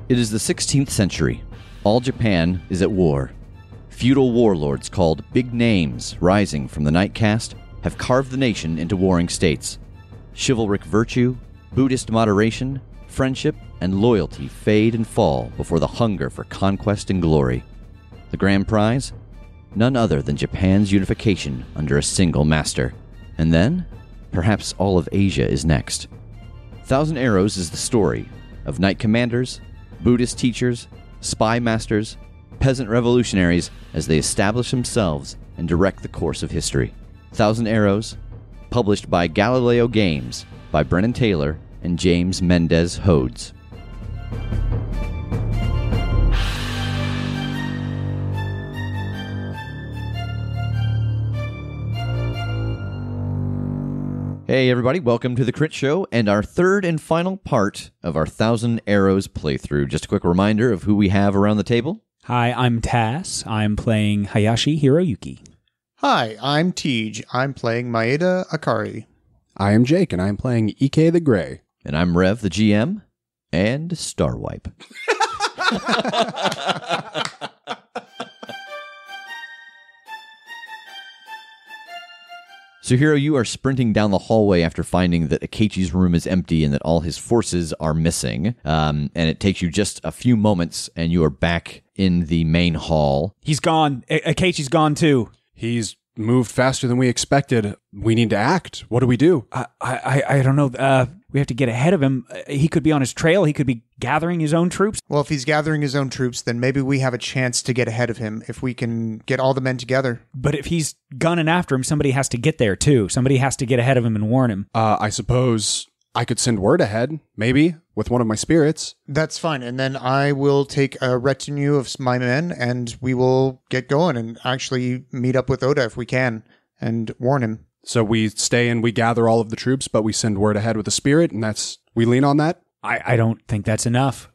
It is the 16th century. All Japan is at war. Feudal warlords called Big Names, rising from the Night Caste, have carved the nation into warring states. Chivalric virtue, Buddhist moderation, friendship, and loyalty fade and fall before the hunger for conquest and glory. The grand prize? None other than Japan's unification under a single master. And then, perhaps all of Asia is next. Thousand Arrows is the story of knight commanders, Buddhist teachers, spy masters, peasant revolutionaries as they establish themselves and direct the course of history. Thousand Arrows, published by Galileo Games by Brennan Taylor and James Mendez Hodes. Hey everybody, welcome to The Critshow and our third and final part of our Thousand Arrows playthrough. Just a quick reminder of who we have around the table. Hi, I'm Tass. I'm playing Hayashi Hiroyuki. Hi, I'm Tej. I'm playing Maeda Akari. I am Jake, and I'm playing Ike the Grey. And I'm Rev, the GM, and Starwipe. So, Hiro, you are sprinting down the hallway after finding that Akechi's room is empty and that all his forces are missing. And it takes you just a few moments, and you are back in the main hall. He's gone. Akechi's gone too. He's moved faster than we expected. We need to act. What do we do? I don't know. We have to get ahead of him. He could be on his trail. He could be gathering his own troops. Well, if he's gathering his own troops, then maybe we have a chance to get ahead of him if we can get all the men together. But if he's gunning after him, somebody has to get there too. Somebody has to get ahead of him and warn him. I suppose I could send word ahead, maybe, with one of my spirits. That's fine. And then I will take a retinue of my men and we will get going and actually meet up with Oda if we can and warn him. So we stay and we gather all of the troops, but we send word ahead with a spirit, and we lean on that? I don't think that's enough.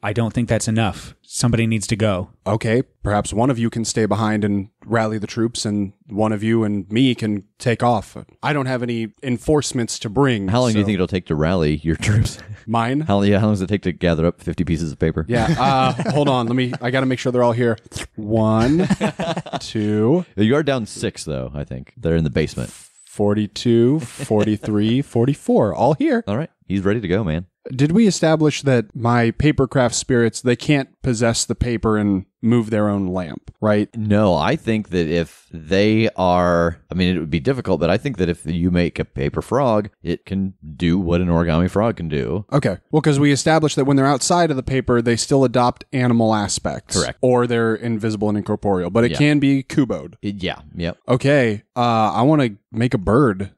Somebody needs to go. Okay, perhaps one of you can stay behind and rally the troops, and one of you and me can take off. I don't have any enforcements to bring. How long do you think it'll take to rally your troops? Mine? How long does it take to gather up 50 pieces of paper? Yeah, hold on. I got to make sure they're all here. 1, 2. You are down 6, though, I think. They're in the basement. 42, 43, 44. All here. All right. He's ready to go, man. Did we establish that my papercraft spirits, they can't possess the paper and move their own lamp, right? No, I think that if they are, it would be difficult, but I think that if you make a paper frog, it can do what an origami frog can do. Okay. Well, because we established that when they're outside of the paper, they still adopt animal aspects. Correct. Or they're invisible and incorporeal, but it can be kuboed. Yep. Okay. I want to make a bird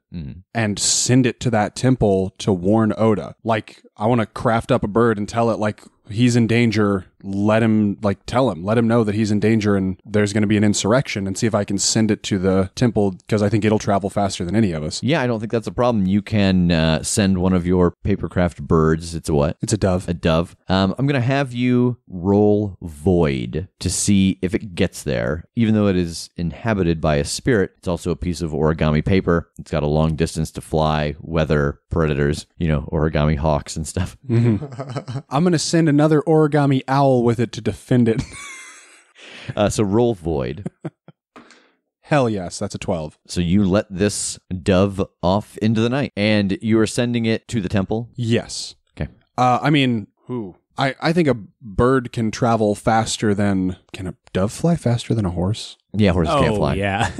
and send it to that temple to warn Oda. Like, I want to craft up a bird and tell it, like, he's in danger. Let him know that he's in danger and there's going to be an insurrection, and see if I can send it to the temple, because I think it'll travel faster than any of us. Yeah, I don't think that's a problem. You can send one of your papercraft birds. It's a what? It's a dove. A dove. I'm going to have you roll Void to see if it gets there. Even though it is inhabited by a spirit, it's also a piece of origami paper. It's got a long distance to fly, weather predators, origami hawks and stuff. Mm-hmm. I'm going to send another origami owl with it to defend it. So roll Void. Hell yes, that's a 12. So you let this dove off into the night, and you are sending it to the temple? Yes. Okay. I think a bird can travel faster than... Can a dove fly faster than a horse? Yeah, horses can't fly. Yeah.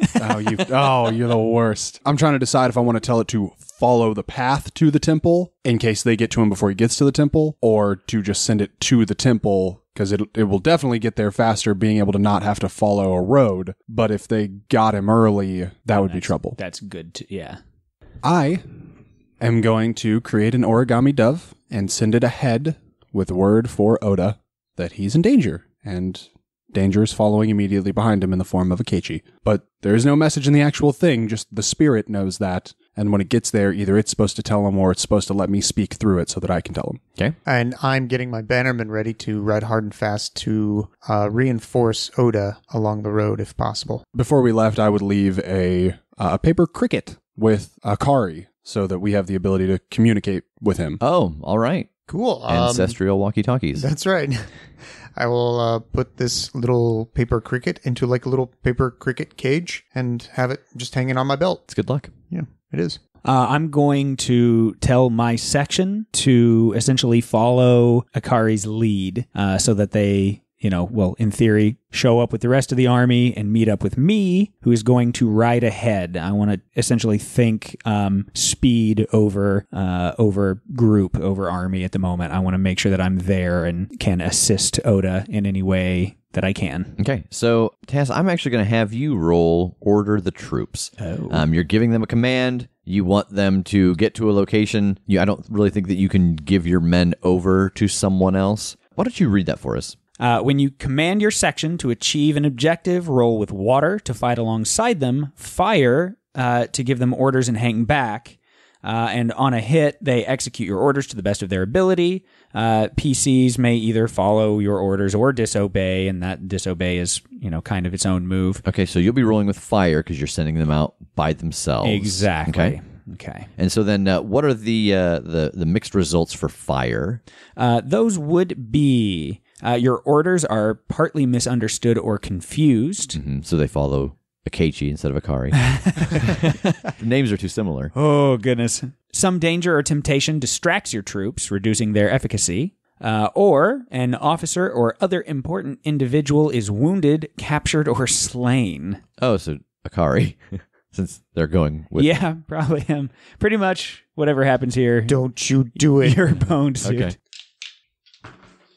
You're the worst. I'm trying to decide if I want to tell it to follow the path to the temple in case they get to him before he gets to the temple, or to just send it to the temple, because it will definitely get there faster being able to not have to follow a road. But if they got him early, that would be trouble. That's good. Yeah. I am going to create an origami dove and send it ahead with word for Oda that he's in danger, and danger is following immediately behind him in the form of Akechi. But there is no message in the actual thing, just the spirit knows that, and when it gets there, either it's supposed to tell him or it's supposed to let me speak through it so that I can tell him. Okay. And I'm getting my bannermen ready to ride hard and fast to reinforce Oda along the road if possible. Before we left, I would leave a paper cricket with Akari, so that we have the ability to communicate with him. Oh, all right. Cool. Ancestral walkie-talkies. That's right. I will put this little paper cricket into like a little paper cricket cage and have it just hanging on my belt. It's good luck. Yeah, it is. I'm going to tell my section to essentially follow Akari's lead so that they, in theory, show up with the rest of the army and meet up with me, who is going to ride ahead. I want to essentially think speed over group, over army at the moment. I want to make sure that I'm there and can assist Oda in any way that I can. Okay, so Taz, I'm actually going to have you roll Order the Troops. Oh. You're giving them a command. You want them to get to a location. I don't really think that you can give your men over to someone else. Why don't you read that for us? When you command your section to achieve an objective, roll with water to fight alongside them, fire to give them orders and hang back. And on a hit, they execute your orders to the best of their ability. PCs may either follow your orders or disobey, and that disobey is, kind of its own move. Okay, so you'll be rolling with fire because you're sending them out by themselves. Exactly. Okay. And so then what are the mixed results for fire? Those would be your orders are partly misunderstood or confused. Mm-hmm. So they follow Akechi instead of Akari. The names are too similar. Oh, goodness. Some danger or temptation distracts your troops, reducing their efficacy. Or an officer or other important individual is wounded, captured, or slain. Oh, so Akari, since they're going with... Yeah, probably him. Pretty much whatever happens here. Don't you do it. Your bone suit. Okay.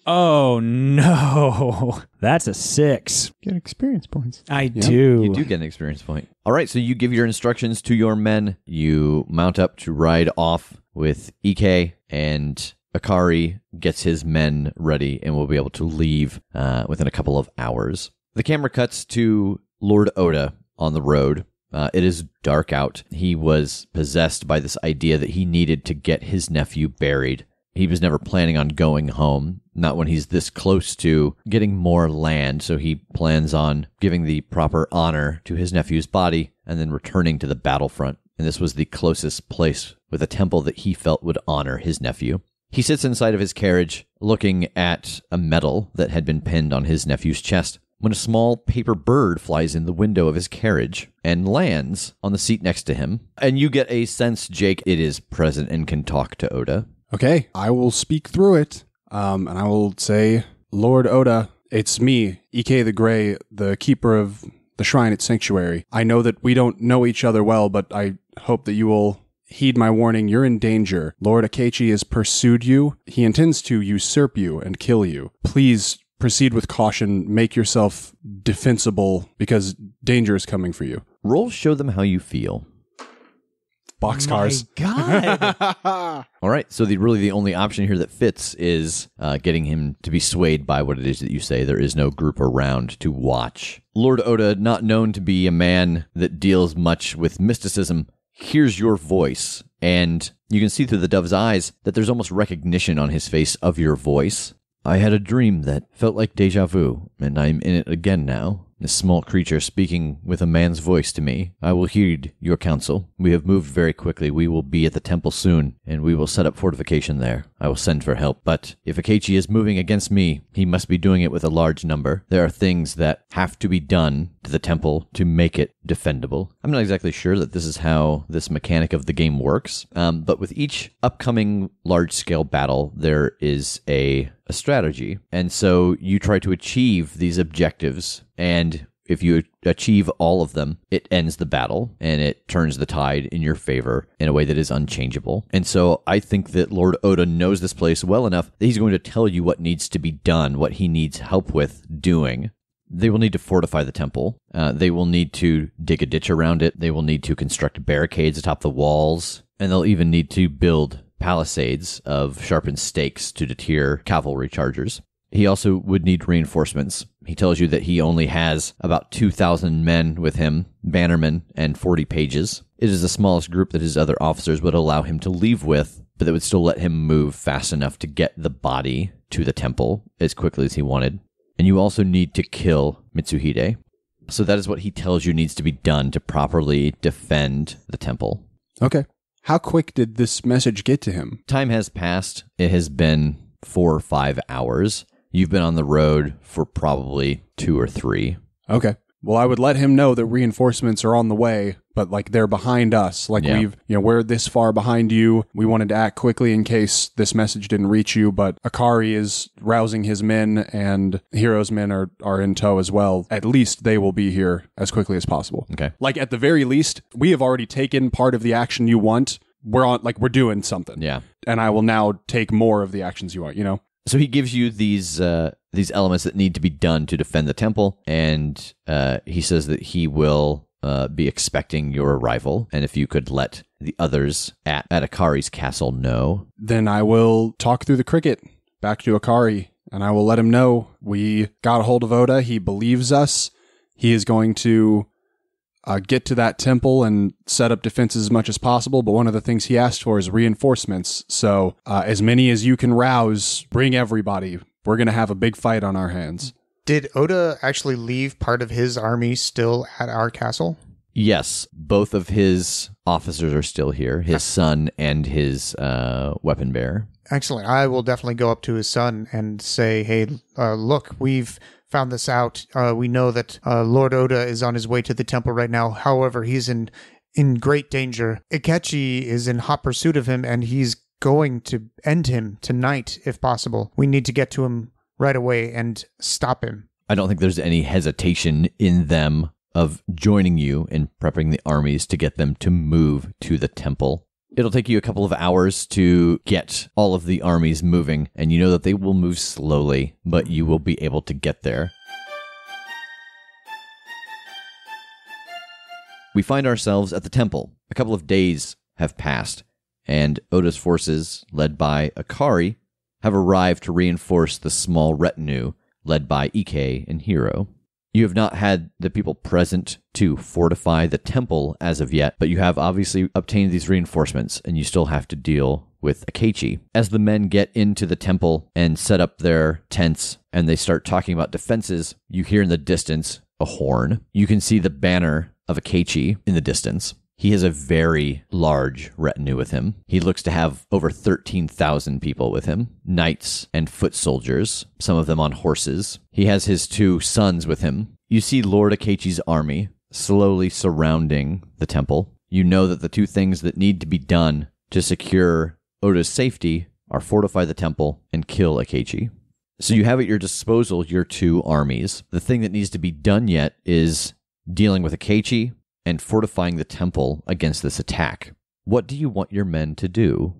Oh, no. That's a 6. Get experience points. I do. You do get an experience point. All right, so you give your instructions to your men. You mount up to ride off with Ike, and Akari gets his men ready and will be able to leave within a couple of hours. The camera cuts to Lord Oda on the road. It is dark out. He was possessed by this idea that he needed to get his nephew buried. He was never planning on going home, not when he's this close to getting more land, so he plans on giving the proper honor to his nephew's body and then returning to the battlefront. And this was the closest place with a temple that he felt would honor his nephew. He sits inside of his carriage, looking at a medal that had been pinned on his nephew's chest, when a small paper bird flies in the window of his carriage and lands on the seat next to him. And you get a sense, Jake, it is present and can talk to Oda. Okay, I will speak through it, and I will say, Lord Oda, it's me, Ike the Grey, the keeper of the shrine at Sanctuary. I know that we don't know each other well, but I hope that you will heed my warning. You're in danger. Lord Akechi has pursued you. He intends to usurp you and kill you. Please proceed with caution. Make yourself defensible, because danger is coming for you. Roll show them how you feel. Boxcars. My God. All right, so the only option here that fits is getting him to be swayed by what it is that you say. There is no group around to watch. Lord Oda, not known to be a man that deals much with mysticism, hears your voice, and you can see through the dove's eyes that there's almost recognition on his face of your voice. I had a dream that felt like deja vu, and I'm in it again now. This small creature speaking with a man's voice to me. I will heed your counsel. We have moved very quickly. We will be at the temple soon, and we will set up fortification there. I will send for help. But if Akechi is moving against me, he must be doing it with a large number. There are things that have to be done to the temple to make it defendable. I'm not exactly sure that this is how this mechanic of the game works, but with each upcoming large-scale battle, there is a strategy. And so you try to achieve these objectives, and if you achieve all of them, it ends the battle and it turns the tide in your favor in a way that is unchangeable. And so I think that Lord Oda knows this place well enough that he's going to tell you what needs to be done, what he needs help with doing. They will need to fortify the temple. They will need to dig a ditch around it. They will need to construct barricades atop the walls. And they'll even need to build palisades of sharpened stakes to deter cavalry chargers. He also would need reinforcements. He tells you that he only has about 2,000 men with him, bannermen, and 40 pages. It is the smallest group that his other officers would allow him to leave with, but that would still let him move fast enough to get the body to the temple as quickly as he wanted. And you also need to kill Mitsuhide. So that is what he tells you needs to be done to properly defend the temple. Okay. How quick did this message get to him? Time has passed. It has been 4 or 5 hours. You've been on the road for probably 2 or 3. Okay. Well, I would let him know that reinforcements are on the way, but like they're behind us. Like we're this far behind you. We wanted to act quickly in case this message didn't reach you, but Akari is rousing his men and Hero's men are in tow as well. At least they will be here as quickly as possible. Okay. Like at the very least, we have already taken part of the action you want. We're doing something. Yeah. And I will now take more of the actions you want, So he gives you these elements that need to be done to defend the temple, and he says that he will be expecting your arrival, and if you could let the others at Akari's castle know. Then I will talk through the cricket back to Akari, and I will let him know we got a hold of Oda. He believes us. He is going to get to that temple and set up defenses as much as possible, but one of the things he asked for is reinforcements. So as many as you can rouse, bring everybody. We're going to have a big fight on our hands. Did Oda actually leave part of his army still at our castle? Yes, both of his officers are still here, his son and his weapon bearer. Excellent. I will definitely go up to his son and say, hey, look, we've found this out. We know that Lord Oda is on his way to the temple right now. However, he's in great danger. Akechi is in hot pursuit of him, and he's going to end him tonight, if possible. We need to get to him right away and stop him. I don't think there's any hesitation in them of joining you in prepping the armies to get them to move to the temple. It'll take you a couple of hours to get all of the armies moving, and you know that they will move slowly, but you will be able to get there. We find ourselves at the temple. A couple of days have passed, and Oda's forces, led by Akari, have arrived to reinforce the small retinue led by Ike and Hiro. You have not had the people present to fortify the temple as of yet, but you have obviously obtained these reinforcements, and you still have to deal with Akechi. As the men get into the temple and set up their tents, and they start talking about defenses, you hear in the distance a horn. You can see the banner of Akechi in the distance. He has a very large retinue with him. He looks to have over 13,000 people with him, knights and foot soldiers, some of them on horses. He has his 2 sons with him. You see Lord Akechi's army slowly surrounding the temple. You know that the 2 things that need to be done to secure Oda's safety are fortify the temple and kill Akechi. So you have at your disposal your 2 armies. The thing that needs to be done yet is dealing with Akechi and fortifying the temple against this attack. What do you want your men to do?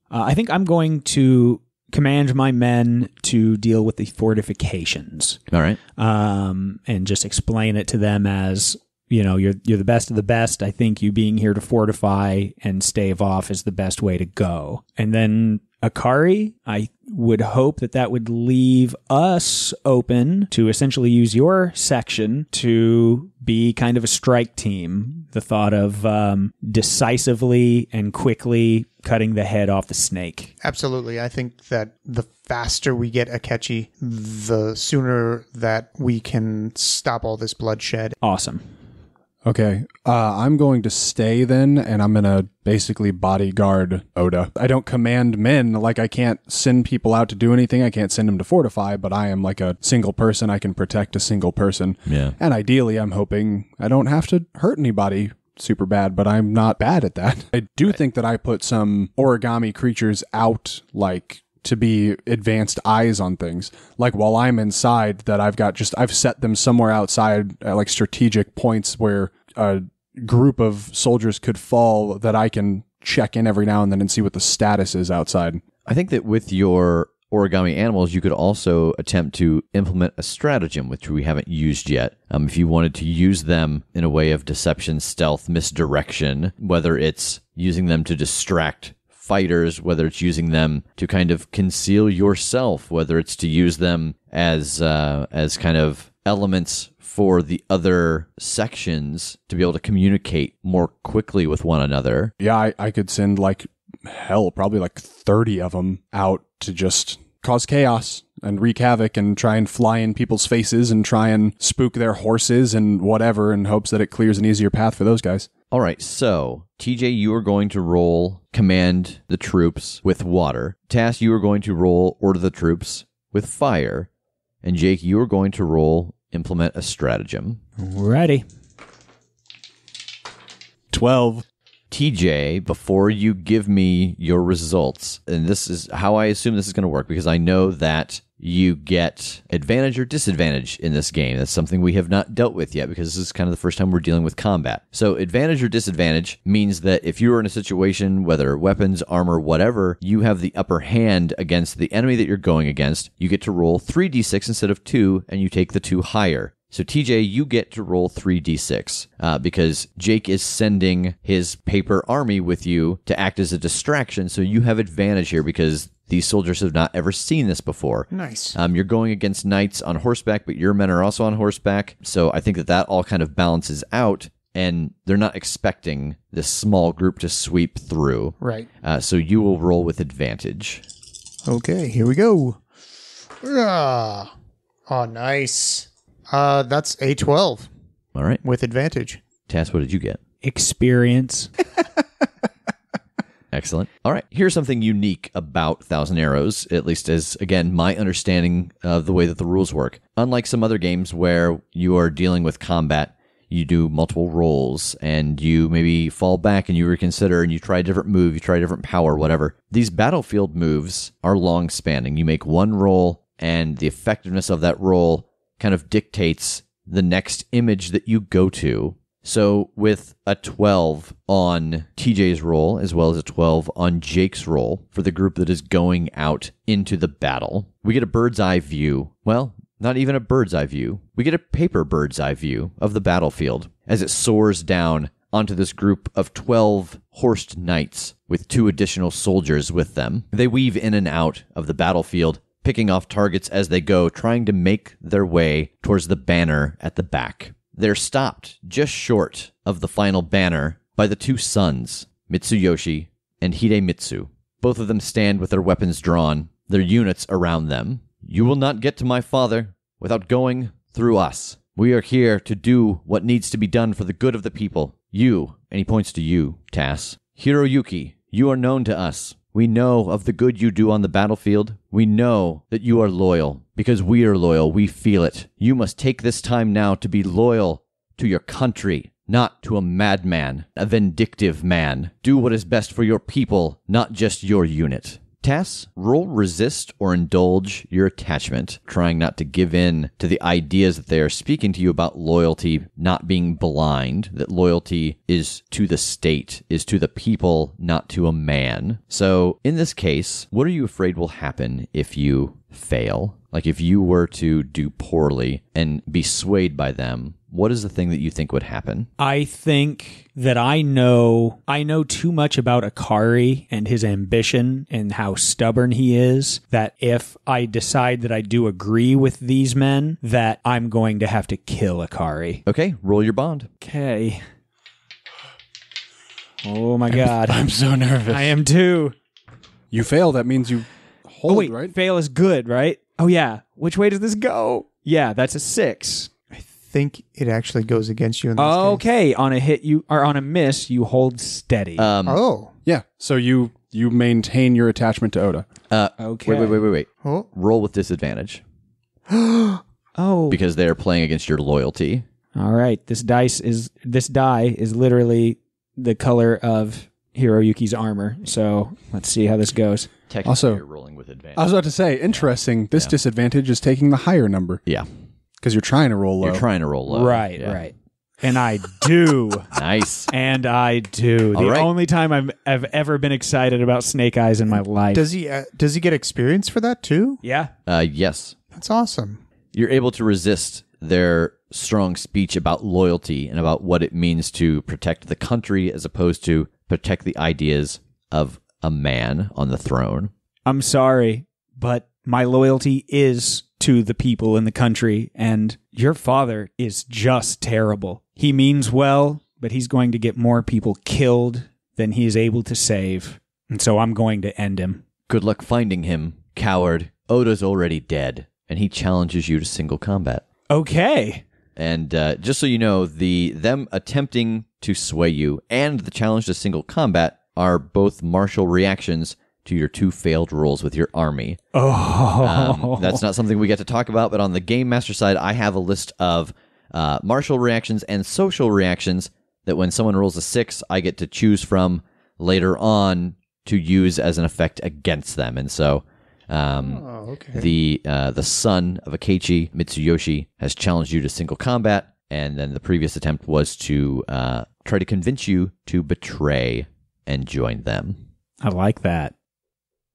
I think I'm going to command my men to deal with the fortifications. All right. And just explain it to them as, you're the best of the best. I think you being here to fortify and stave off is the best way to go. And then Akari, I would hope that would leave us open to essentially use your section to be kind of a strike team. The thought of decisively and quickly cutting the head off the snake. Absolutely. I think that the faster we get Akechi, the sooner that we can stop all this bloodshed. Awesome. Okay, I'm going to stay then, and I'm going to basically bodyguard Oda. I don't command men, like I can't send people out to do anything, I can't send them to fortify, but I am like a single person, I can protect a single person. Yeah. And ideally, I'm hoping I don't have to hurt anybody super bad, but I'm not bad at that. I do think that I put some origami creatures out, like to be advanced eyes on things. Like while I'm inside, that I've set them somewhere outside at like strategic points where a group of soldiers could fall, that I can check in every now and then and see what the status is outside. I think that with your origami animals, you could also attempt to implement a stratagem, which we haven't used yet. If you wanted to use them in a way of deception, stealth, misdirection, whether it's using them to distract fighters, whether it's using them to kind of conceal yourself, whether it's to use them as kind of elements for the other sections to be able to communicate more quickly with one another. Yeah, I could send probably like 30 of them out to just cause chaos and wreak havoc and try and fly in people's faces and try and spook their horses and whatever in hopes that it clears an easier path for those guys. All right, so TJ, you are going to roll command the troops with water. Tass, you are going to roll order the troops with fire. And Jake, you are going to roll implement a stratagem. Ready. 12. TJ, before you give me your results, and this is how I assume this is going to work, because I know that you get advantage or disadvantage in this game. That's something we have not dealt with yet, because this is kind of the first time we're dealing with combat. So advantage or disadvantage means that if you're in a situation, whether weapons, armor, whatever, you have the upper hand against the enemy that you're going against, you get to roll 3d6 instead of 2, and you take the 2 higher. So TJ, you get to roll 3d6 because Jake is sending his paper army with you to act as a distraction. So you have advantage here because these soldiers have not ever seen this before. Nice. You're going against knights on horseback, but your men are also on horseback. So I think that all kind of balances out, and they're not expecting this small group to sweep through. Right. So you will roll with advantage. Okay, here we go. Ah. Oh, nice. That's a 12 All right. with advantage. Tass, what did you get? Experience. Excellent. All right. Here's something unique about Thousand Arrows, at least as, again, my understanding of the way that the rules work. Unlike some other games where you are dealing with combat, you do multiple rolls and you maybe fall back and you reconsider and you try a different move, you try a different power, whatever. These battlefield moves are long spanning. You make one roll and the effectiveness of that roll kind of dictates the next image that you go to. So with a 12 on TJ's roll, as well as a 12 on Jake's roll for the group that is going out into the battle, we get a bird's eye view. Well, not even a bird's eye view. We get a paper bird's eye view of the battlefield as it soars down onto this group of 12 horsed knights with 2 additional soldiers with them. They weave in and out of the battlefield, picking off targets as they go, trying to make their way towards the banner at the back. They're stopped just short of the final banner by the 2 sons, Mitsuyoshi and Hidemitsu. Both of them stand with their weapons drawn, their units around them. You will not get to my father without going through us. We are here to do what needs to be done for the good of the people. You, and he points to you, Tass, Hiroyuki, you are known to us. We know of the good you do on the battlefield. We know that you are loyal. Because we are loyal, we feel it. You must take this time now to be loyal to your country, not to a madman, a vindictive man. Do what is best for your people, not just your unit. Tass, roll resist or indulge your attachment, trying not to give in to the ideas that they are speaking to you about loyalty not being blind, that loyalty is to the state, is to the people, not to a man. So, in this case, what are you afraid will happen if you fail? Like if you were to do poorly and be swayed by them, what is the thing that you think would happen? I think that I know too much about Akari and his ambition and how stubborn he is, that if I decide that I do agree with these men, that I'm going to have to kill Akari. Okay, roll your bond. Okay. Oh my God. I'm so nervous. I am too. You fail, that means you hold, Oh wait, right? fail is good, right? Oh yeah. Which way does this go? Yeah, that's a 6. I think it actually goes against you in this case. Okay, on a hit or on a miss, you hold steady. Oh. Yeah, so you maintain your attachment to Oda. Okay. Wait. Oh. Roll with disadvantage. Oh. Because they're playing against your loyalty. All right. This die is literally the color of Hiroyuki's armor. So let's see how this goes. Technically, Also, you're rolling with advantage. I was about to say, interesting, this disadvantage is taking the higher number. Yeah. Because you're trying to roll low. You're trying to roll low. Right, Yeah. right. And I do. Nice. And I do. All The right. only time I've ever been excited about Snake Eyes in my life. Does he get experience for that too? Yeah. Yes. That's awesome. You're able to resist their strong speech about loyalty and about what it means to protect the country as opposed to protect the ideas of a man on the throne. I'm sorry, but my loyalty is to the people in the country, and your father is just terrible. He means well, but he's going to get more people killed than he is able to save, and so I'm going to end him. Good luck finding him, coward. Oda's already dead, and he challenges you to single combat. Okay. And just so you know, them attempting to sway you and the challenge to single combat are both martial reactions to your 2 failed rolls with your army. Oh. That's not something we get to talk about, but on the Game Master side, I have a list of martial reactions and social reactions that when someone rolls a 6, I get to choose from later on to use as an effect against them. And so the son of Akechi, Mitsuyoshi, has challenged you to single combat, and then the previous attempt was to try to convince you to betray and join them. I like that.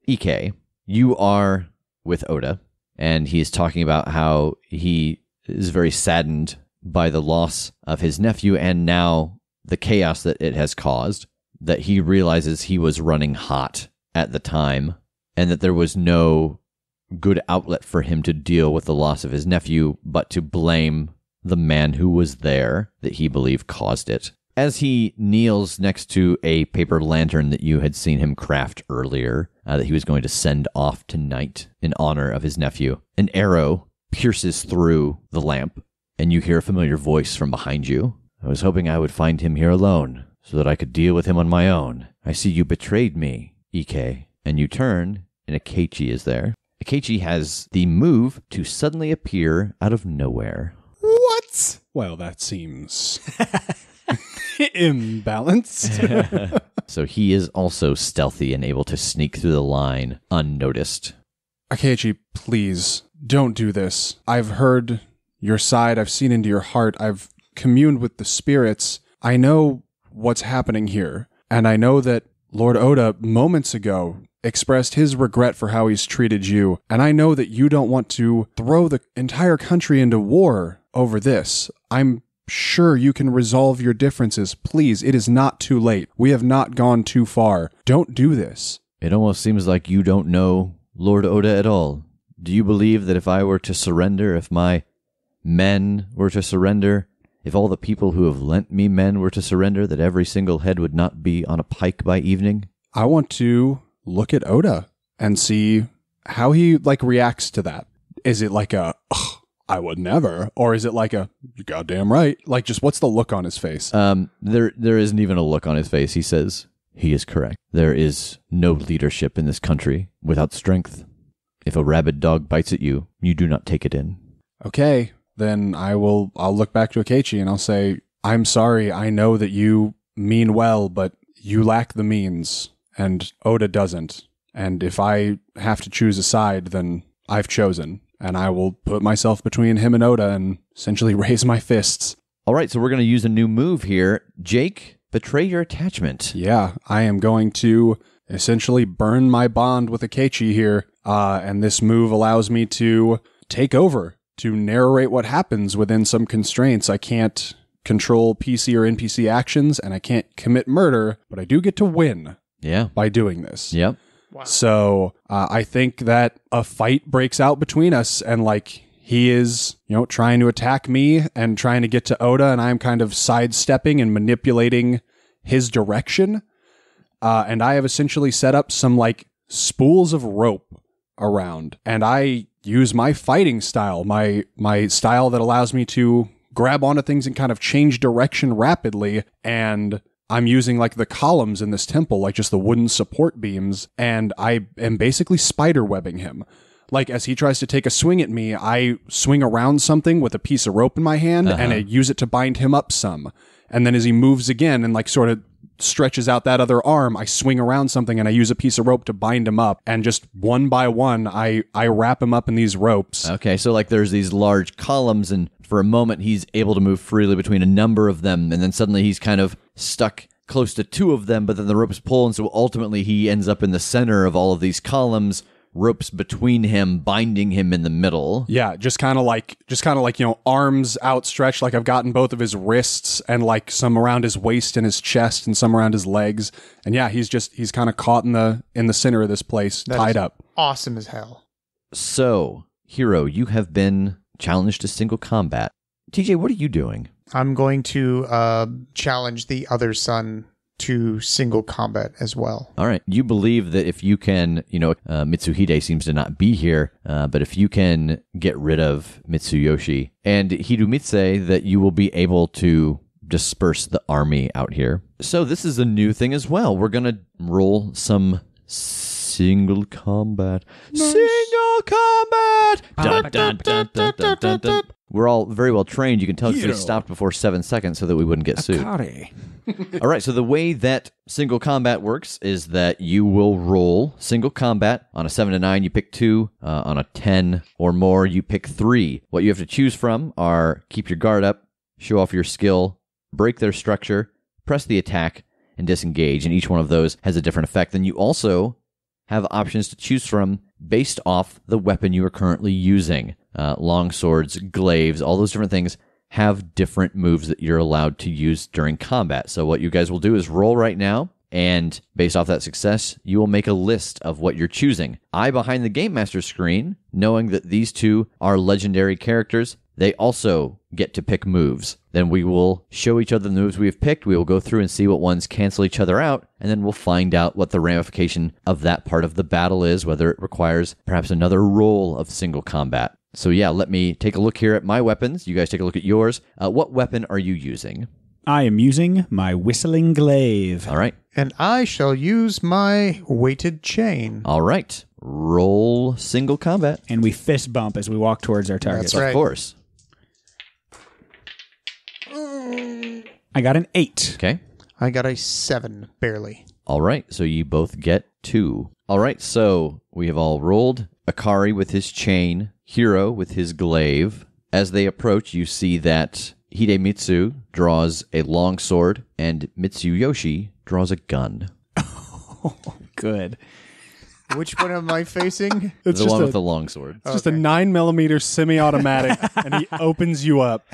Ike, you are with Oda, and he is talking about how he is very saddened by the loss of his nephew and now the chaos that it has caused, that he realizes he was running hot at the time and that there was no good outlet for him to deal with the loss of his nephew but to blame the man who was there that he believed caused it. As he kneels next to a paper lantern that you had seen him craft earlier, that he was going to send off tonight in honor of his nephew, an arrow pierces through the lamp, and you hear a familiar voice from behind you. I was hoping I would find him here alone, so that I could deal with him on my own. I see you betrayed me, Ike. And you turn, and Akechi is there. Akechi has the move to suddenly appear out of nowhere. What? Well, that seems imbalanced. So he is also stealthy and able to sneak through the line unnoticed. Akechi, please, don't do this. I've heard your side. I've seen into your heart. I've communed with the spirits. I know what's happening here. And I know that Lord Oda, moments ago, expressed his regret for how he's treated you. And I know that you don't want to throw the entire country into war over this. I'm sure you can resolve your differences. Please, it is not too late. We have not gone too far. Don't do this. It almost seems like you don't know Lord Oda at all. Do you believe that if I were to surrender, if my men were to surrender, if all the people who have lent me men were to surrender, that every single head would not be on a pike by evening? I want to look at Oda and see how he reacts to that. Is it like a, I would never, or is it like a, you're goddamn right? Just what's the look on his face? There isn't even a look on his face. He says, he is correct. There is no leadership in this country without strength. If a rabid dog bites at you, you do not take it in. Okay. Then I'll look back to Akechi and I'll say, I'm sorry, I know that you mean well, but you lack the means, and Oda doesn't. And if I have to choose a side, then I've chosen, and I will put myself between him and Oda and essentially raise my fists. All right, so we're going to use a new move here. Jake, betray your attachment. Yeah, I am going to essentially burn my bond with Akechi here, and this move allows me to take over, to narrate what happens within some constraints. I can't control PC or NPC actions, and I can't commit murder, but I do get to win by doing this. Yep. Wow. So I think that a fight breaks out between us, and he is, trying to attack me and trying to get to Oda, and I'm kind of sidestepping and manipulating his direction. And I have essentially set up some spools of rope around, and I use my fighting style, my style that allows me to grab onto things and kind of change direction rapidly. And I'm using the columns in this temple, just the wooden support beams, and I am basically spider webbing him. As he tries to take a swing at me, I swing around something with a piece of rope in my hand, and I use it to bind him up some. And then as he moves again and sort of stretches out that other arm, I swing around something and I use a piece of rope to bind him up. And just one by one, I wrap him up in these ropes. Okay, so there's these large columns, and for a moment he's able to move freely between a number of them, and then suddenly he's kind of stuck close to 2 of them, but then the ropes pull, and so ultimately he ends up in the center of all of these columns, ropes between him, binding him in the middle. Yeah, just kind of like arms outstretched, I've gotten both of his wrists, and some around his waist and his chest, and some around his legs. And yeah, he's kind of caught in the center of this place, tied up. Awesome as hell. So, Hero, you have been challenged to single combat. TJ, what are you doing? I'm going to challenge the other son to single combat as well. All right. You believe that if you can, Mitsuhide seems to not be here, but if you can get rid of Mitsuyoshi and Hirumitsu, that you will be able to disperse the army out here. So this is a new thing as well. We're going to roll some single combat. Nice. Single combat! Dun, dun, dun, dun, dun, dun, dun. We're all very well trained. You can tell because we stopped before 7 seconds so that we wouldn't get sued. All right, so the way that single combat works is that you will roll single combat. On a 7 to 9, you pick 2. On a 10 or more, you pick 3. What you have to choose from are keep your guard up, show off your skill, break their structure, press the attack, and disengage. And each one of those has a different effect. Then you also have options to choose from based off the weapon you are currently using. Long swords, glaives, all those different things have different moves that you're allowed to use during combat. So what you guys will do is roll right now, and based off that success, you will make a list of what you're choosing. I, behind the Game Master screen, knowing that these two are legendary characters, they also get to pick moves. Then we will show each other the moves we have picked. We will go through and see what ones cancel each other out, and then we'll find out what the ramification of that part of the battle is, whether it requires perhaps another roll of single combat. So yeah, let me take a look here at my weapons. You guys take a look at yours. What weapon are you using? I am using my whistling glaive. All right. And I shall use my weighted chain. All right. Roll single combat. And we fist bump as we walk towards our target. That's right. Of course. I got an 8. Okay. I got a 7, barely. All right. So you both get 2. All right. So we have all rolled. Akari with his chain. Hiro with his glaive. As they approach, you see that Hidemitsu draws a long sword and Mitsuyoshi draws a gun. Oh, good. Which one am I facing? It's The just one a, with the long sword. just a 9mm semi-automatic, and he opens you up.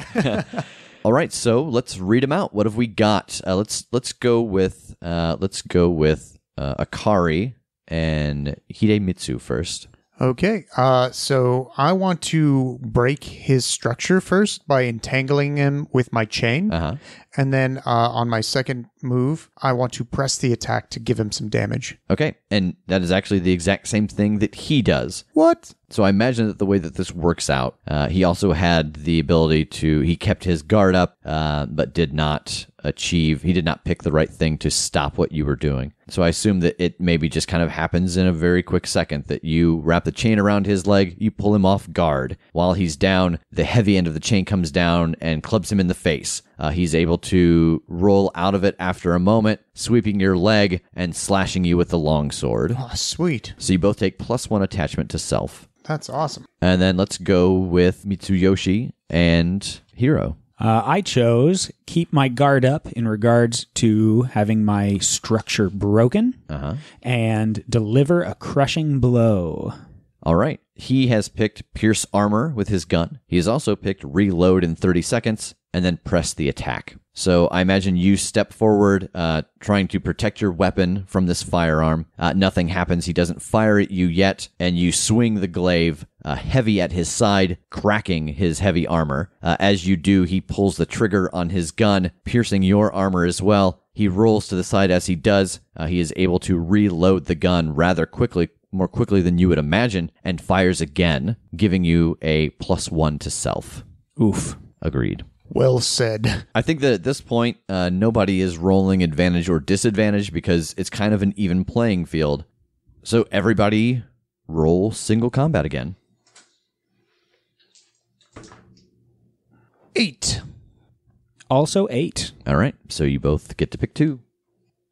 All right, so let's read them out. What have we got? Let's go with Akari and Hidemitsu first. Okay, so I want to break his structure first by entangling him with my chain. Uh-huh. And then on my second move, I want to press the attack to give him some damage. Okay, and that is actually the exact same thing that he does. What? So I imagine that the way that this works out, he also had the ability to, he kept his guard up, but did not pick the right thing to stop what you were doing. So I assume that it maybe just kind of happens in a very quick second that you wrap the chain around his leg, you pull him off guard. While he's down, the heavy end of the chain comes down and clubs him in the face. He's able to roll out of it after a moment, sweeping your leg and slashing you with the long sword. Oh, sweet. So you both take +1 attachment to self. That's awesome. And then let's go with Mitsuyoshi and Hiro. I chose keep my guard up in regards to having my structure broken and deliver a crushing blow. All right. He has picked pierce armor with his gun. He has also picked reload in 30 seconds and then press the attack. So I imagine you step forward, trying to protect your weapon from this firearm. Nothing happens. He doesn't fire at you yet, and you swing the glaive heavy at his side, cracking his heavy armor. As you do, he pulls the trigger on his gun, piercing your armor as well. He rolls to the side as he does. He is able to reload the gun rather quickly, more quickly than you would imagine, and fires again, giving you a +1 to self. Oof. Agreed. Well said. I think that at this point, nobody is rolling advantage or disadvantage because it's kind of an even playing field. So everybody roll single combat again. 8. Also 8. All right, so you both get to pick 2.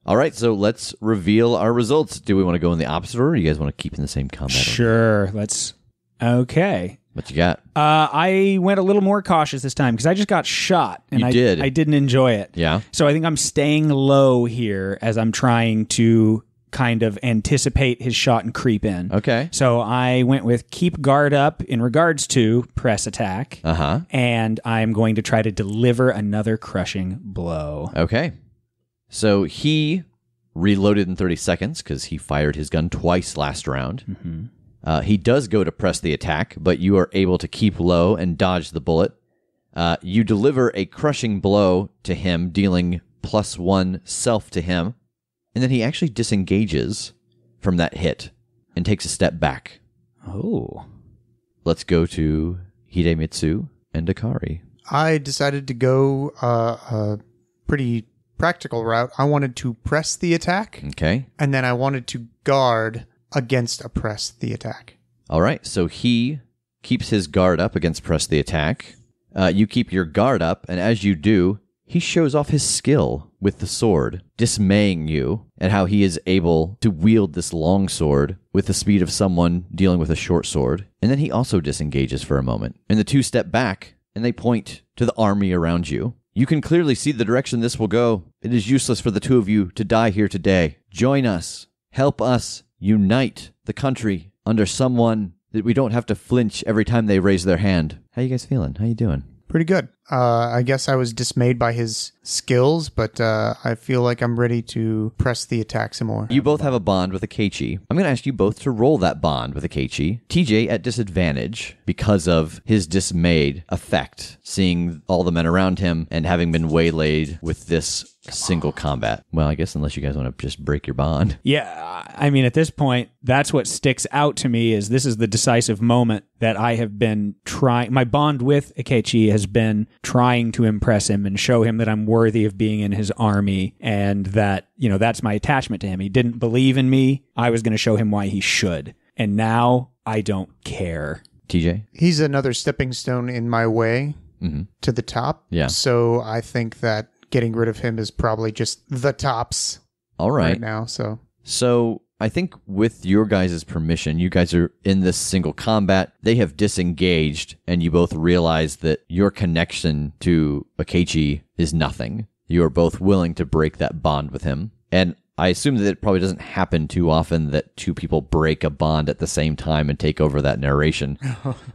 All right, so let's reveal our results. Do we want to go in the opposite order, or you guys want to keep in the same combat order? Sure. Let's... Okay. What you got? I went a little more cautious this time because I just got shot. And You did. I didn't enjoy it. Yeah. So I think I'm staying low here as I'm trying to kind of anticipate his shot and creep in. Okay. So I went with keep guard up in regards to press attack. Uh-huh. And I'm going to try to deliver another crushing blow. Okay. So he reloaded in 30 seconds because he fired his gun twice last round. Mm-hmm. He does go to press the attack, but you are able to keep low and dodge the bullet. You deliver a crushing blow to him, dealing +1 self to him, and then he actually disengages from that hit and takes a step back. Oh. Let's go to Hidemitsu and Akari. I decided to go a pretty practical route. I wanted to press the attack, Okay. and then I wanted to guard against a press the attack. All right. So he keeps his guard up against press the attack. You keep your guard up, and as you do, he shows off his skill with the sword, dismaying you at how he is able to wield this long sword with the speed of someone dealing with a short sword. And then he also disengages for a moment. And the two step back, and they point to the army around you. You can clearly see the direction this will go. It is useless for the two of you to die here today. Join us. Help us unite the country under someone that we don't have to flinch every time they raise their hand. How you guys feeling? How you doing? Pretty good. I guess I was dismayed by his skills, but I feel like I'm ready to press the attack some more. You both have a bond with Akechi. I'm going to ask you both to roll that bond with Akechi. TJ at disadvantage because of his dismayed effect, seeing all the men around him and having been waylaid with this single combat. Well, I guess unless you guys want to just break your bond. Yeah, I mean, at this point, that's what sticks out to me is this is the decisive moment that I have been trying. My bond with Akechi has been trying to impress him and show him that I'm worthy of being in his army and that, you know, that's my attachment to him. He didn't believe in me. I was going to show him why he should. And now I don't care. TJ? He's another stepping stone in my way to the top. Yeah. So I think that getting rid of him is probably just the tops All right. now. So I think with your guys' permission, you guys are in this single combat. They have disengaged, and you both realize that your connection to Akechi is nothing. You are both willing to break that bond with him. And I assume that it probably doesn't happen too often that two people break a bond at the same time and take over that narration.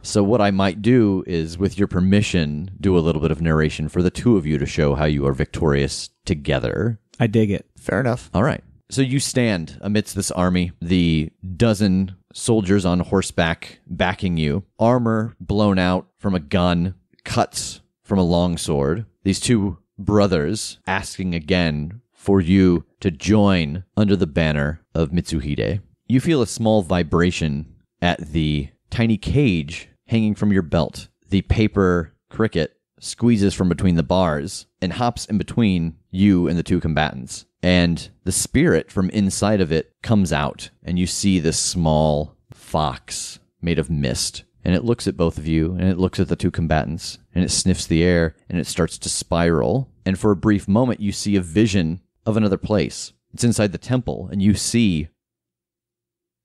So what I might do is, with your permission, do a little bit of narration for the two of you to show how you are victorious together. I dig it. Fair enough. All right. So you stand amidst this army, the dozen soldiers on horseback backing you, armor blown out from a gun, cuts from a longsword. These two brothers asking again for you to join under the banner of Mitsuhide. You feel a small vibration at the tiny cage hanging from your belt. The paper cricket squeezes from between the bars and hops in between you and the two combatants. And the spirit from inside of it comes out, and you see this small fox made of mist. And it looks at both of you, and it looks at the two combatants, and it sniffs the air, and it starts to spiral. And for a brief moment, you see a vision of another place. It's inside the temple, and you see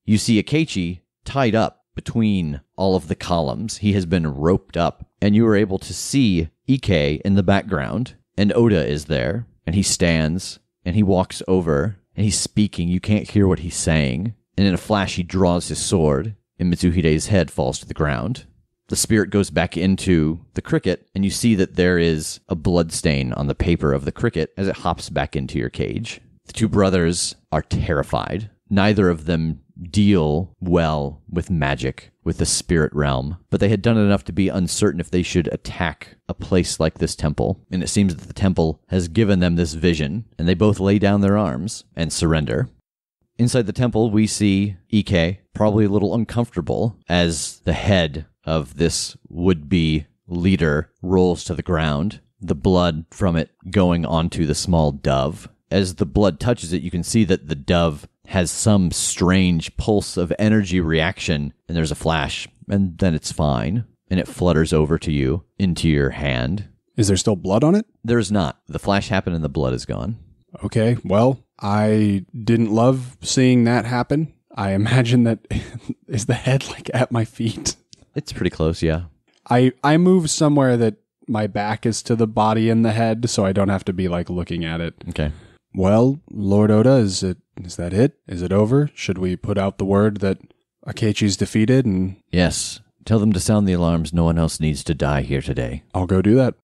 Akechi tied up between all of the columns. He has been roped up, and you are able to see Ike in the background, and Oda is there, and he stands, and he walks over, and he's speaking. You can't hear what he's saying, and in a flash, he draws his sword, and Mitsuhide's head falls to the ground. The spirit goes back into the cricket, and you see that there is a bloodstain on the paper of the cricket as it hops back into your cage. The two brothers are terrified. Neither of them deal well with magic, with the spirit realm, but they had done enough to be uncertain if they should attack a place like this temple. And it seems that the temple has given them this vision, and they both lay down their arms and surrender. Inside the temple, we see Ike, probably a little uncomfortable, as the head of this would-be leader rolls to the ground, the blood from it going onto the small dove. As the blood touches it, you can see that the dove has some strange pulse of energy reaction, and there's a flash, and then it's fine, and it flutters over to you, into your hand. Is there still blood on it? There's not. The flash happened and the blood is gone. Okay, well, I didn't love seeing that happen. I imagine that is the head like at my feet. It's pretty close, yeah. I move somewhere that my back is to the body and the head, so I don't have to be like looking at it. Okay. Well, Lord Oda, is that it? Is it over? Should we put out the word that Akechi's defeated and... Yes. Tell them to sound the alarms. No one else needs to die here today. I'll go do that.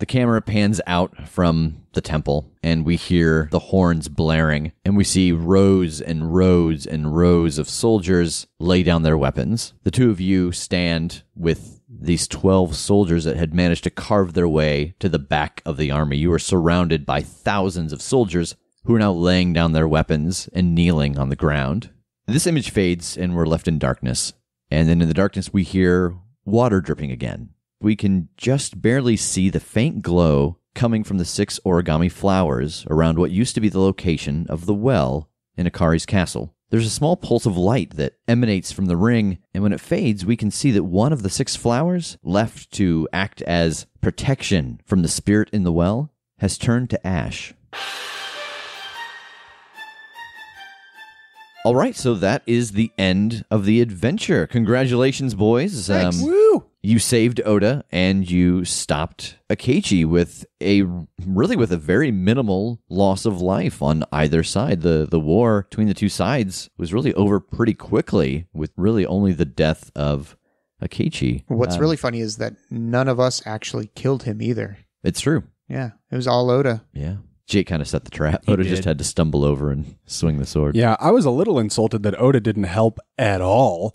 The camera pans out from the temple, and we hear the horns blaring, and we see rows and rows and rows of soldiers lay down their weapons. The two of you stand with these 12 soldiers that had managed to carve their way to the back of the army. You are surrounded by thousands of soldiers who are now laying down their weapons and kneeling on the ground. This image fades, and we're left in darkness. And then in the darkness, we hear water dripping again. We can just barely see the faint glow coming from the 6 origami flowers around what used to be the location of the well in Akari's castle. There's a small pulse of light that emanates from the ring, and when it fades, we can see that one of the 6 flowers, left to act as protection from the spirit in the well, has turned to ash. All right, so that is the end of the adventure. Congratulations, boys. Woo! You saved Oda, and you stopped Akechi with a very minimal loss of life on either side. The war between the two sides was really over pretty quickly, with really only the death of Akechi. What's really funny is that none of us actually killed him either. It's true. Yeah, it was all Oda. Yeah. Jake kind of set the trap. Oda just had to stumble over and swing the sword. Yeah, I was a little insulted that Oda didn't help at all.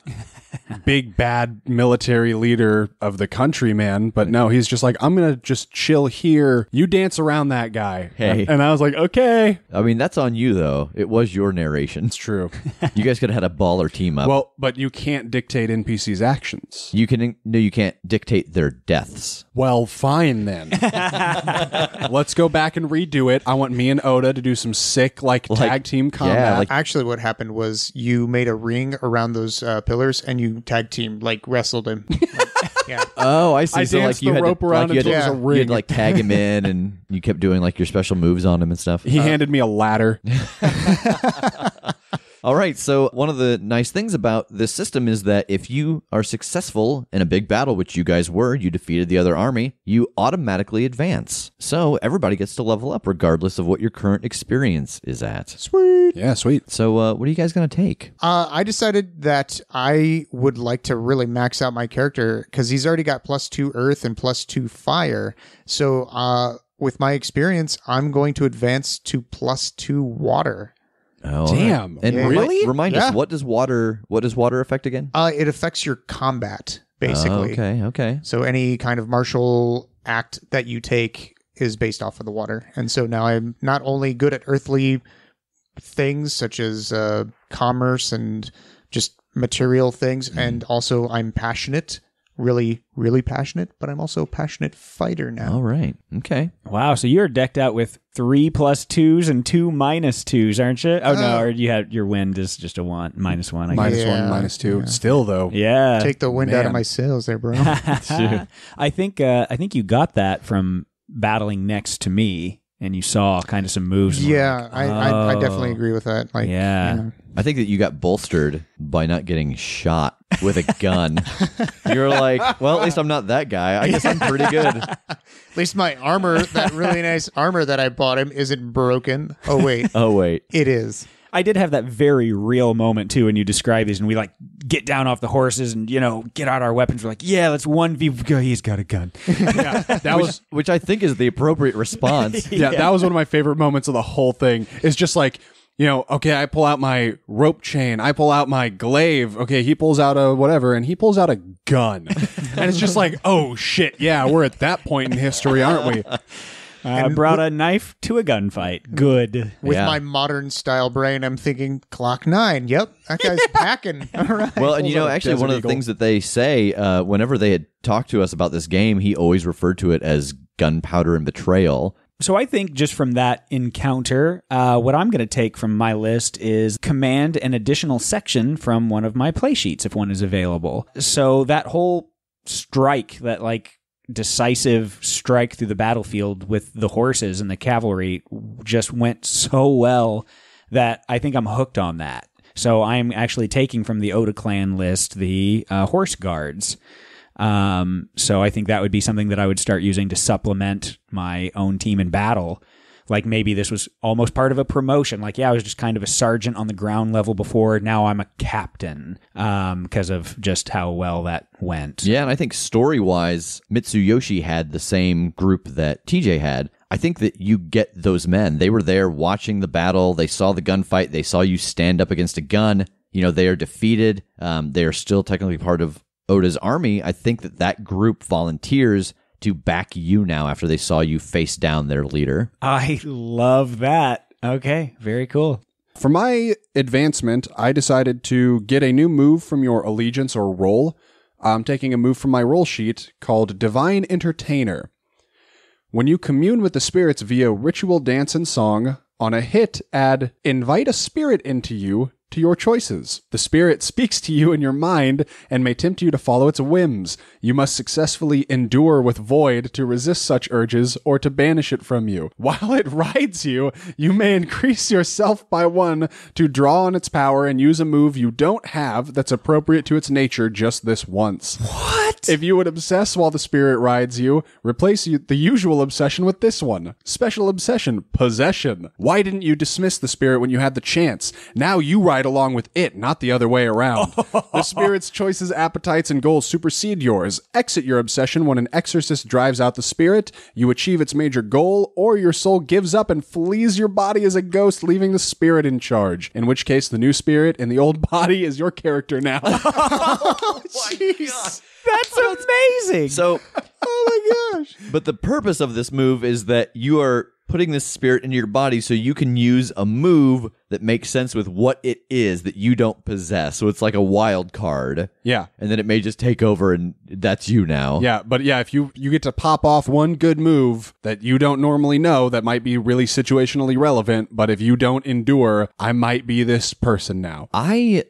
Big bad military leader of the country, man. But no, he's just like, I'm going to just chill here. You dance around that guy. Hey. And I was like, okay. I mean, that's on you, though. It was your narration. It's true. You guys could have had a baller team up. Well, but you can't dictate NPCs' actions. You can't dictate their deaths. Well, fine then. Let's go back and redo it. I want me and Oda to do some sick, tag team combat. Actually, what happened was you made a ring around those pillars and you tag team, wrestled him. Yeah. Oh, I see. I danced the rope around until it was a ring. You'd tag him in, and you kept doing your special moves on him and stuff. He handed me a ladder. All right, so one of the nice things about this system is that if you are successful in a big battle, which you guys were, you defeated the other army, you automatically advance. So everybody gets to level up regardless of what your current experience is at. Sweet. Yeah, sweet. So what are you guys going to take? I decided that I would like to really max out my character because he's already got +2 earth and +2 fire. So with my experience, I'm going to advance to +2 water. Oh, damn! And Yeah. remind us, what does water affect again? It affects your combat, basically. Okay. So any kind of martial act that you take is based off of the water. And so now I'm not only good at earthly things such as commerce and just material things, and also I'm passionate, really, really passionate, but I'm also a passionate fighter now. All right. Okay. Wow, so you're decked out with 3 +2s and 2 -2s, aren't you? Oh, no, or you have your wind is just a -1, I guess. -1, Yeah. -2. Still, though. Yeah. Take the wind out of Man. my sails there, bro. I think you got that from battling next to me, and you saw kind of some moves. Yeah, I definitely agree with that. Yeah. I think that you got bolstered by not getting shot with a gun. You're like, well, at least I'm not that guy. I guess I'm pretty good. At least my armor, that really nice armor that I bought him, isn't broken. Oh, wait. It is. I did have that very real moment too when you describe these, and we get down off the horses and get out our weapons. We're like, yeah, let's 1v. He's got a gun. Yeah, that was Which I think is the appropriate response. yeah, that was one of my favorite moments of the whole thing. It's just okay, I pull out my rope chain, I pull out my glaive. Okay, he pulls out a whatever, and he pulls out a gun, and it's just oh shit, yeah, we're at that point in history, aren't we? I brought a knife to a gunfight. Good. With Yeah. my modern style brain, I'm thinking clock 9. Yep, that guy's packing. All right. Well, and Pulls out a actually, Desert one of the Eagle. things that they say, whenever they had talked to us about this game, he always referred to it as gunpowder and betrayal. So I think just from that encounter, what I'm going to take from my list is command an additional section from one of my play sheets if one is available. So that whole strike, that decisive strike through the battlefield with the horses and the cavalry just went so well that I think I'm hooked on that. So I'm actually taking from the Oda clan list the horse guards. So I think that would be something that I would start using to supplement my own team in battle. like maybe this was almost part of a promotion. Like, yeah, I was just kind of a sergeant on the ground level before. Now I'm a captain because of just how well that went. Yeah, and I think story-wise, Mitsuyoshi had the same group that TJ had. I think that you get those men. They were there watching the battle. They saw the gunfight. They saw you stand up against a gun. You know, they are defeated. They are still technically part of Oda's army. I think that group volunteers to back you now after they saw you face down their leader. I love that. Okay, very cool. For my advancement, I decided to get a new move from your allegiance or role. I'm taking a move from my roll sheet called Divine Entertainer. When you commune with the spirits via ritual dance and song, on a hit, add Invite a Spirit into you to your choices. The spirit speaks to you in your mind and may tempt you to follow its whims. You must successfully endure with void to resist such urges or to banish it from you. While it rides you, you may increase yourself by 1 to draw on its power and use a move you don't have that's appropriate to its nature just this once. What? If you would obsess while the spirit rides you, replace the usual obsession with this one. Special obsession, possession. Why didn't you dismiss the spirit when you had the chance? Now you ride along with it, not the other way around. The spirit's choices, appetites, and goals supersede yours. Exit your obsession when an exorcist drives out the spirit, you achieve its major goal, or your soul gives up and flees your body as a ghost, leaving the spirit in charge. In which case, the new spirit in the old body is your character now. Oh, jeez. That's amazing. So, oh my gosh. But the purpose of this move is that you are putting this spirit into your body so you can use a move that makes sense with what it is that you don't possess. So it's like a wild card. Yeah. And then it may just take over and that's you now. Yeah, but yeah, if you get to pop off one good move that you don't normally know that might be really situationally relevant, but if you don't endure, I might be this person now. I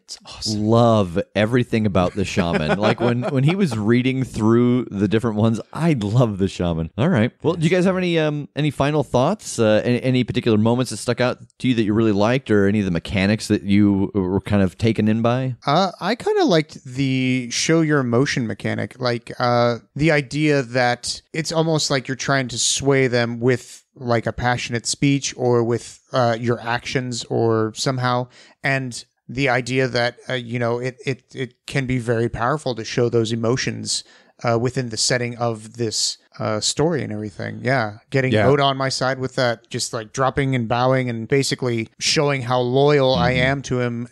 love everything about the shaman. Like when he was reading through the different ones, I love the shaman. All right. Well, do you guys have any final thoughts? Any particular moments that stuck out to you that you really liked, or any of the mechanics that you were kind of taken in by? I kind of liked the show your emotion mechanic. Like the idea that it's almost like you're trying to sway them with like a passionate speech or with your actions or somehow. And the idea that, it can be very powerful to show those emotions within the setting of this story and everything. Yeah. Getting Oda on my side with that, just like dropping and bowing and basically showing how loyal I am to him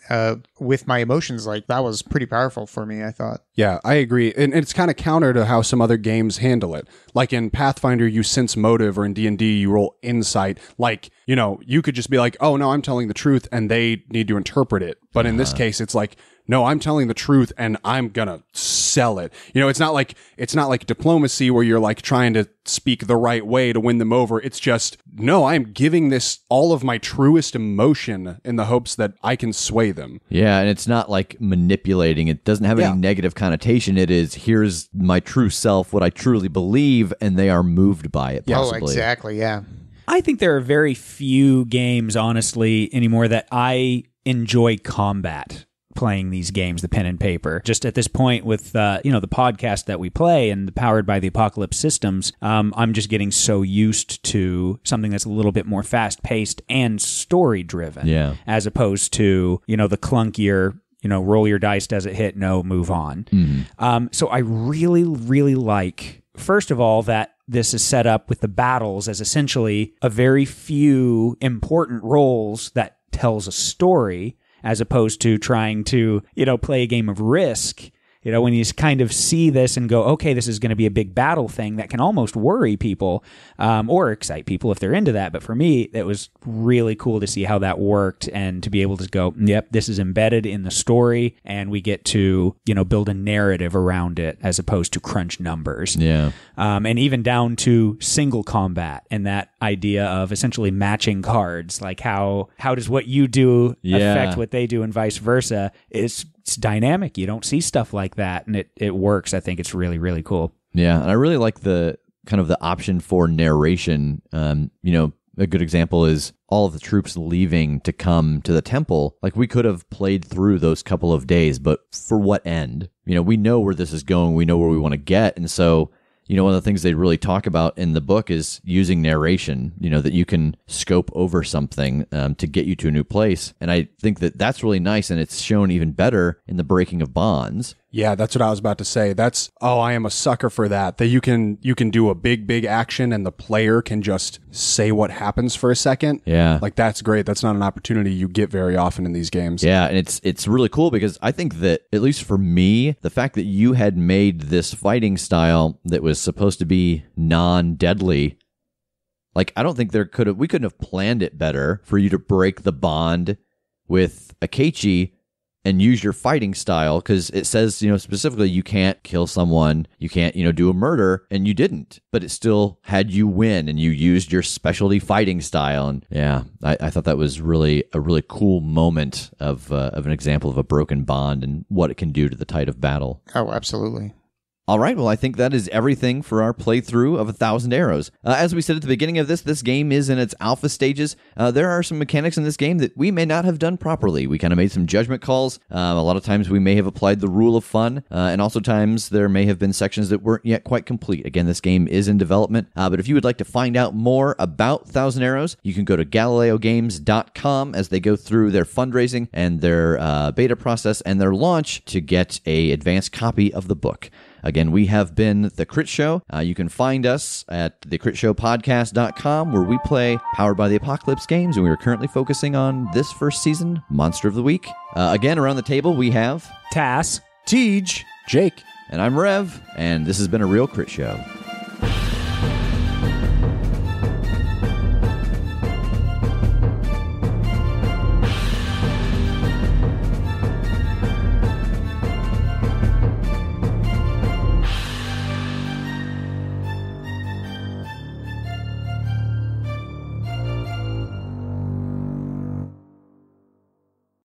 with my emotions. Like that was pretty powerful for me, I thought. Yeah, I agree. And it's kind of counter to how some other games handle it. Like in Pathfinder, you sense motive, or in D&D, you roll insight. Like, you could just be like, oh, no, I'm telling the truth, and they need to interpret it. But in this case, it's like, no, I'm telling the truth and I'm gonna sell it. It's not like diplomacy where you're like trying to speak the right way to win them over. It's just, no, I'm giving this all of my truest emotion in the hopes that I can sway them. Yeah, and it's not like manipulating. It doesn't have any negative connotation. It is, here's my true self, what I truly believe, and they are moved by it, possibly. Oh, exactly, yeah. I think there are very few games, honestly, anymore that I enjoy combat playing these games, the pen and paper. Just at this point with, the podcast that we play and the Powered by the Apocalypse systems, I'm just getting so used to something that's a little bit more fast-paced and story-driven, as opposed to, the clunkier, roll your dice, does it hit? No, move on. So I really, really like, first of all, that this is set up with the battles as essentially a very few important roles that tells a story, as opposed to trying to, play a game of Risk. When you kind of see this and go, okay, this is going to be a big battle thing, that can almost worry people or excite people if they're into that. But for me, it was really cool to see how that worked and to be able to go, yep, this is embedded in the story and we get to, build a narrative around it as opposed to crunch numbers. Yeah. And even down to single combat and that idea of essentially matching cards, like how does what you do affect what they do and vice versa. It's dynamic. You don't see stuff like that, and it works. I think it's really, really cool. Yeah, and I really like the kind of the option for narration. A good example is all of the troops leaving to come to the temple. Like, we could have played through those couple of days, but for what end? We know where this is going. We know where we want to get, and so one of the things they really talk about in the book is using narration, that you can scope over something to get you to a new place. And I think that that's really nice, and it's shown even better in the breaking of bonds. Yeah, that's what I was about to say. I am a sucker for that you can do a big action and the player can just say what happens for a second. Yeah. Like, that's great. That's not an opportunity you get very often in these games. Yeah, and it's really cool because I think that, at least for me, the fact that you had made this fighting style that was supposed to be non-deadly, like, I don't think we couldn't have planned it better for you to break the bond with Akechi and use your fighting style, because it says, specifically you can't kill someone, you can't, do a murder, and you didn't, but it still had you win, and you used your specialty fighting style. And yeah, I thought that was really a really cool moment of an example of a broken bond and what it can do to the tide of battle. Oh, absolutely. All right, well, I think that is everything for our playthrough of 1,000 Arrows. As we said at the beginning of this game is in its alpha stages. There are some mechanics in this game that we may not have done properly. We kind of made some judgment calls. A lot of times we may have applied the rule of fun, and also times there may have been sections that weren't yet quite complete. Again, this game is in development, but if you would like to find out more about 1,000 Arrows, you can go to GalileoGames.com as they go through their fundraising and their beta process and their launch to get an advanced copy of the book. Again, we have been The Crit Show. You can find us at TheCritsHowPodcast.com, where we play Powered by the Apocalypse games, and we are currently focusing on this first season, Monster of the Week. Again, around the table, we have Tass. Tej, Jake, and I'm Rev, and this has been a real Crit Show.